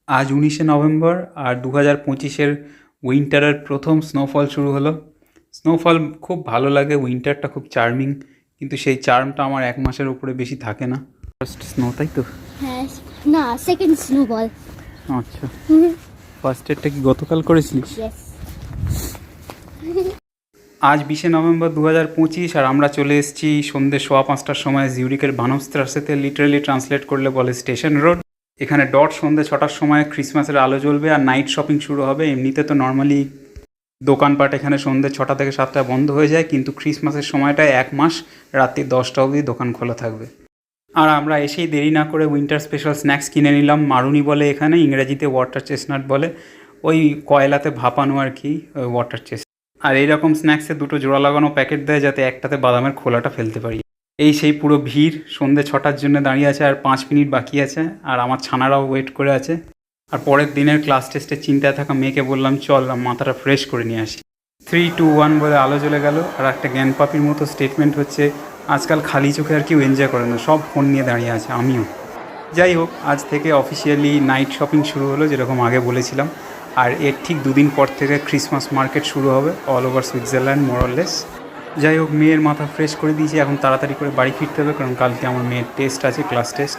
আজ 19শে নভেম্বর আর 2025-এর উইন্টারের প্রথম স্নোফল শুরু হলো। স্নোফল খুব ভালো লাগে, উইন্টারটা খুব চার্মিং, কিন্তু সেই চার্মটা আমার 1 মাসের উপরে বেশি থাকে না। ফার্স্ট স্নো, তাই তো? হ্যাঁ, না, সেকেন্ড স্নোবল। আচ্ছা, ফার্স্ট এডটা কি গতকাল করেছিলিস? ইয়েস। আজ 20শে নভেম্বর 2025 আর আমরা চলে এসেছি সন্ধ্যে 5:15টার সময় জিউরিকের বানফস্ট্রাসেতে। লিটারালি ট্রান্সলেট করলে বলে স্টেশন রোড। এখানে ডট সন্ধ্যে 6টার সময় ক্রিসমাসের আলো জ্বলবে আর নাইট শপিং শুরু হবে। এমনিতে তো নর্মালি দোকানপাট এখানে সন্ধ্যে 6টা থেকে 7টায় বন্ধ হয়ে যায়, কিন্তু ক্রিসমাসের সময়টায় 1 মাস রাত্রি 10টা অবধি দোকান খোলা থাকবে। আর আমরা এসেই দেরি না করে উইন্টার স্পেশাল স্ন্যাক্স কিনে নিলাম। মারুনি বলে এখানে, ইংরেজিতে ওয়াটার চেস্টনাট বলে, ওই কয়লাতে ভাপানো আর কি, ওয়াটার চেস্ট। আর এইরকম স্ন্যাক্সে দুটো জোড়া লাগানো প্যাকেট দেয় যাতে একটাতে বাদামের খোলাটা ফেলতে পারি। এই সেই পুরো ভিড়, সন্ধ্যে 6টার জন্য দাঁড়িয়ে আছে আর 5 মিনিট বাকি আছে। আর আমার ছানারাও ওয়েট করে আছে। আর পরের দিনের ক্লাস টেস্টের চিন্তায় থাকা মেয়েকে বললাম চল মাথাটা ফ্রেশ করে নিয়ে আসি। 3, 2, 1 বলে আলো জ্বলে গেল। আর একটা জ্ঞানপাপির মতো স্টেটমেন্ট হচ্ছে, আজকাল খালি চোখে আর কেউ এনজয় করে না, সব ফোন নিয়ে দাঁড়িয়ে আছে, আমিও। যাই হোক, আজ থেকে অফিসিয়ালি নাইট শপিং শুরু হলো, যেরকম আগে বলেছিলাম। আর এর ঠিক 2 দিন পর থেকে ক্রিসমাস মার্কেট শুরু হবে অল ওভার সুইজারল্যান্ড মোরলেস। যাই হোক, মেয়ের মাথা ফ্রেশ করে দিয়েছি, এখন তাড়াতাড়ি করে বাড়ি ফিরতে হবে, কারণ কালকে আমার মেয়ের টেস্ট আছে, ক্লাস টেস্ট।